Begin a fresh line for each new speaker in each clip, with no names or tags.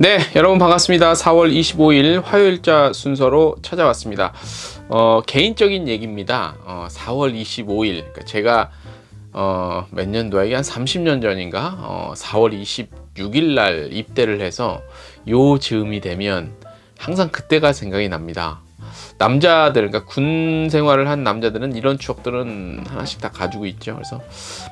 네, 여러분 반갑습니다. 4월 25일 화요일자 순서로 찾아왔습니다. 개인적인 얘기입니다. 4월 25일, 그러니까 제가 몇 년도야? 이게 한 30년 전인가? 4월 26일 날 입대를 해서 요 즈음이 되면 항상 그때가 생각이 납니다. 남자들, 그러니까 군 생활을 한 남자들은 이런 추억들은 하나씩 다 가지고 있죠. 그래서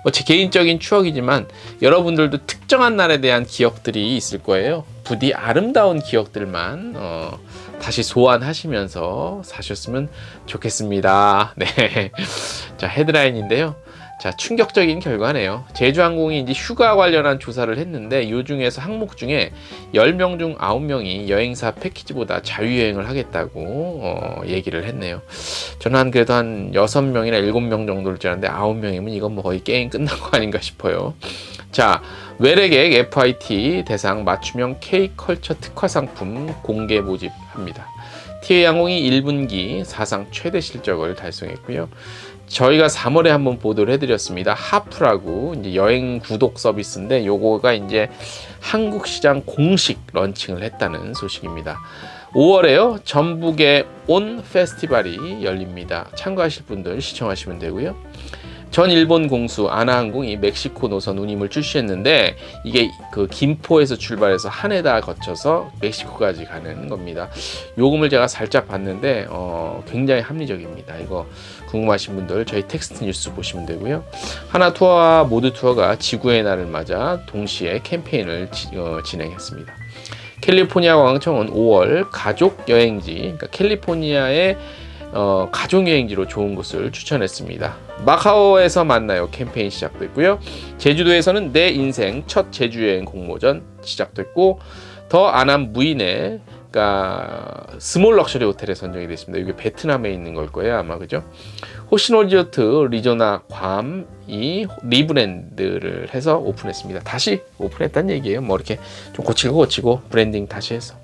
뭐 제 개인적인 추억이지만 여러분들도 특정한 날에 대한 기억들이 있을 거예요. 부디 아름다운 기억들만 다시 소환하시면서 사셨으면 좋겠습니다. 네. 자, 헤드라인인데요. 자, 충격적인 결과네요. 제주항공이 이제 휴가 관련한 조사를 했는데 요 중에서 항목 중에 10명 중 9명이 여행사 패키지보다 자유여행을 하겠다고 얘기를 했네요. 저는 그래도 한 6명이나 7명 정도를 줄 알았는데 9명이면 이건 뭐 거의 게임 끝난 거 아닌가 싶어요. 자, 외래객 FIT 대상 맞춤형 K컬처 특화 상품 공개 모집합니다. TA항공이 1분기 사상 최대 실적을 달성했고요. 저희가 3월에 한번 보도를 해드렸습니다. 하프라고 이제 여행 구독 서비스인데 요거가 이제 한국 시장 공식 런칭을 했다는 소식입니다. 5월에요. 전북의 온 페스티벌이 열립니다. 참가하실 분들 시청하시면 되고요. 전 일본 공수 아나항공이 멕시코 노선 운임을 출시했는데 이게 그 김포에서 출발해서 하네다 거쳐서 멕시코까지 가는 겁니다. 요금을 제가 살짝 봤는데 굉장히 합리적입니다. 이거 궁금하신 분들 저희 텍스트 뉴스 보시면 되고요. 하나투어와 모두투어가 지구의 날을 맞아 동시에 캠페인을 진행했습니다. 캘리포니아 관광청은 5월 가족 여행지, 그러니까 캘리포니아의 가족여행지로 좋은 곳을 추천했습니다. 마카오에서 만나요 캠페인 시작됐고요. 제주도에서는 내 인생 첫 제주여행 공모전 시작됐고, 더 아남 무인의 그러니까 스몰 럭셔리 호텔에 선정이 됐습니다. 이게 베트남에 있는 걸 거예요 아마, 그죠? 호시노리조트 리조나 괌이 리브랜드를 해서 오픈했습니다. 다시 오픈했다는 얘기예요. 뭐 이렇게 좀 고치고 브랜딩 다시 해서.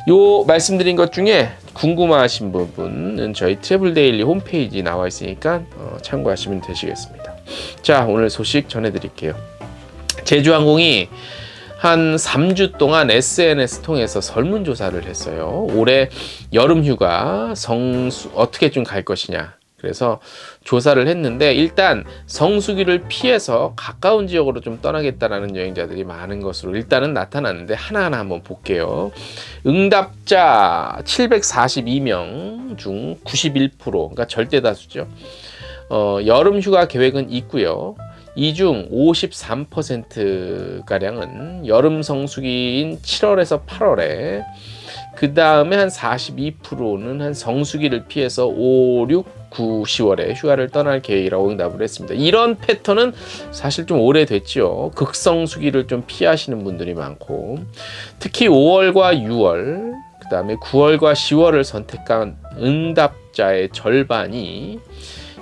요 말씀드린 것 중에 궁금하신 부분은 저희 트래블데일리 홈페이지 나와 있으니까 참고하시면 되시겠습니다. 자, 오늘 소식 전해드릴게요. 제주항공이 한 3주 동안 SNS 통해서 설문조사를 했어요. 올해 여름휴가 어떻게 좀 갈 것이냐. 그래서 조사를 했는데 일단 성수기를 피해서 가까운 지역으로 좀 떠나겠다라는 여행자들이 많은 것으로 일단은 나타났는데 하나하나 한번 볼게요. 응답자 742명 중 91%, 그러니까 절대 다수죠. 여름 휴가 계획은 있고요. 이 중 53%가량은 여름 성수기인 7월에서 8월에, 그 다음에 한 42%는 한 성수기를 피해서 5, 6, 9, 10월에 휴가를 떠날 계획이라고 응답을 했습니다. 이런 패턴은 사실 좀 오래됐죠. 극성수기를 좀 피하시는 분들이 많고, 특히 5월과 6월, 그 다음에 9월과 10월을 선택한 응답자의 절반이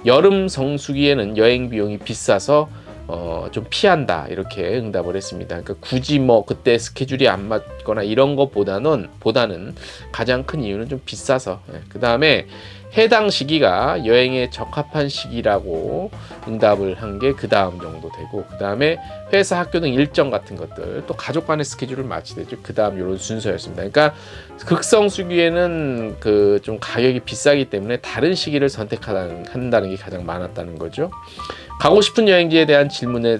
여름 성수기에는 여행 비용이 비싸서 좀 피한다, 이렇게 응답을 했습니다. 그러니까 굳이 뭐 그때 스케줄이 안 맞거나 이런 것보다는 가장 큰 이유는 좀 비싸서. 그 다음에 해당 시기가 여행에 적합한 시기라고 응답을 한 게 그 다음 정도 되고, 그 다음에 회사, 학교 등 일정 같은 것들, 또 가족 간의 스케줄을 맞추되죠. 그 다음 이런 순서였습니다. 그러니까 극성수기에는 그 좀 가격이 비싸기 때문에 다른 시기를 선택한다는 게 가장 많았다는 거죠. 가고 싶은 여행지에 대한 질문에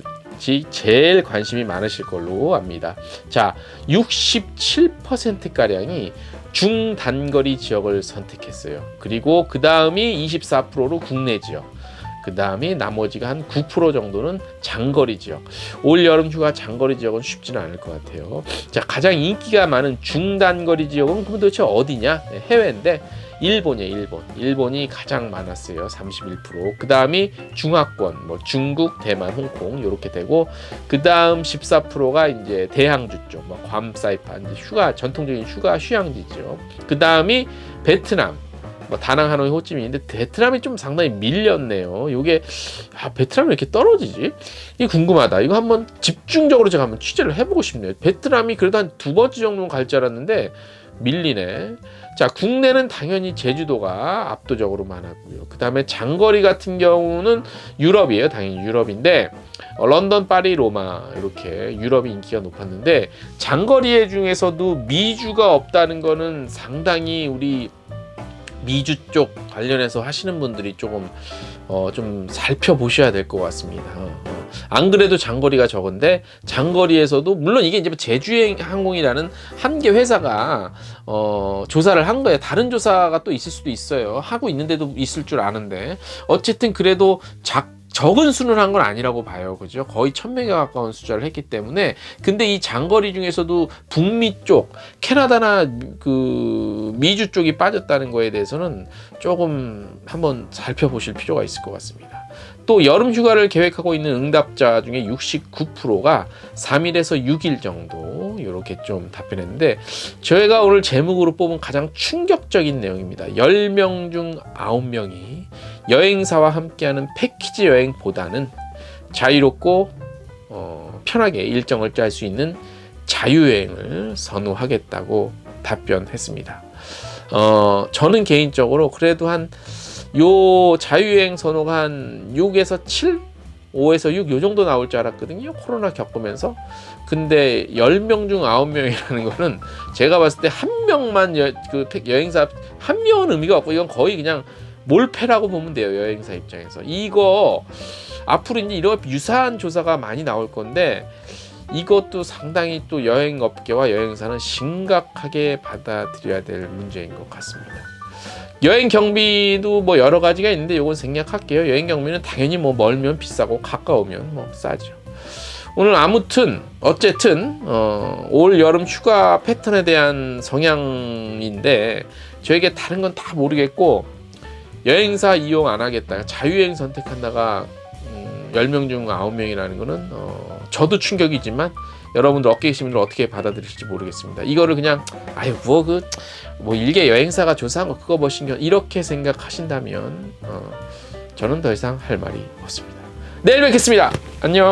제일 관심이 많으실 걸로 압니다. 자, 67%가량이 중단거리 지역을 선택했어요. 그리고 그 다음이 24%로 국내 지역, 그 다음이 나머지가 한 9% 정도는 장거리 지역. 올 여름 휴가 장거리 지역은 쉽지는 않을 것 같아요. 자, 가장 인기가 많은 중단거리 지역은 그럼 도대체 어디냐? 해외인데 일본이에요. 일본이 가장 많았어요. 31%. 그 다음이 중화권, 뭐 중국, 대만, 홍콩 이렇게 되고, 그 다음 14%가 이제 대항주 쪽, 뭐 괌, 사이판, 이제 전통적인 휴양지죠. 그 다음이 베트남, 뭐 다낭, 하노이, 호찌민인데 베트남이 좀 상당히 밀렸네요. 요게 베트남이 이렇게 떨어지지? 이게 궁금하다. 이거 한번 집중적으로 제가 한번 취재를 해보고 싶네요. 베트남이 그래도 한 2번째 정도는 갈 줄 알았는데 밀리네. 자, 국내는 당연히 제주도가 압도적으로 많았고요. 그 다음에 장거리 같은 경우는 유럽이에요. 당연히 유럽인데 런던, 파리, 로마 이렇게 유럽이 인기가 높았는데 장거리의 중에서도 미주가 없다는 거는 상당히 우리 미주 쪽 관련해서 하시는 분들이 조금 좀 살펴보셔야 될 것 같습니다. 안 그래도 장거리가 적은데 장거리에서도 물론 이게 이제 제주행 항공이라는 한 개 회사가 조사를 한 거예요. 다른 조사가 또 있을 수도 있어요. 하고 있는데도 있을 줄 아는데 어쨌든 그래도 적은 수는 한 건 아니라고 봐요. 그죠? 거의 1000명에 가까운 숫자를 했기 때문에. 근데 이 장거리 중에서도 북미 쪽, 캐나다나 그 미주 쪽이 빠졌다는 거에 대해서는 조금 한번 살펴보실 필요가 있을 것 같습니다. 또 여름 휴가를 계획하고 있는 응답자 중에 69%가 3일에서 6일 정도 이렇게 좀 답변했는데 저희가 오늘 제목으로 뽑은 가장 충격적인 내용입니다. 10명 중 9명이 여행사와 함께하는 패키지 여행보다는 자유롭고 편하게 일정을 짤 수 있는 자유여행을 선호하겠다고 답변했습니다. 저는 개인적으로 그래도 요 자유여행 선호가 한 6에서 7, 5에서 6 요 정도 나올 줄 알았거든요. 코로나 겪으면서. 근데 10명 중 9명이라는 거는 제가 봤을 때 한 명만 여행사 한 명은 의미가 없고 이건 거의 그냥 몰패라고 보면 돼요. 여행사 입장에서. 이거 앞으로 이제 이런 유사한 조사가 많이 나올 건데 이것도 상당히 또 여행업계와 여행사는 심각하게 받아들여야 될 문제인 것 같습니다. 여행 경비도 뭐 여러 가지가 있는데 이건 생략할게요. 여행 경비는 당연히 뭐 멀면 비싸고 가까우면 뭐 싸죠. 오늘 아무튼 어쨌든 올 여름 휴가 패턴에 대한 성향인데 저에게 다른 건 다 모르겠고 여행사 이용 안 하겠다. 자유여행 선택한다가 10명 중 9명이라는 거는 저도 충격이지만 여러분들 업계 계신 분들 어떻게 받아들일지 모르겠습니다. 이거를 그냥 뭐 일개 여행사가 조사한 거 그거 뭐 신경 이렇게 생각하신다면 저는 더 이상 할 말이 없습니다. 내일 뵙겠습니다. 안녕.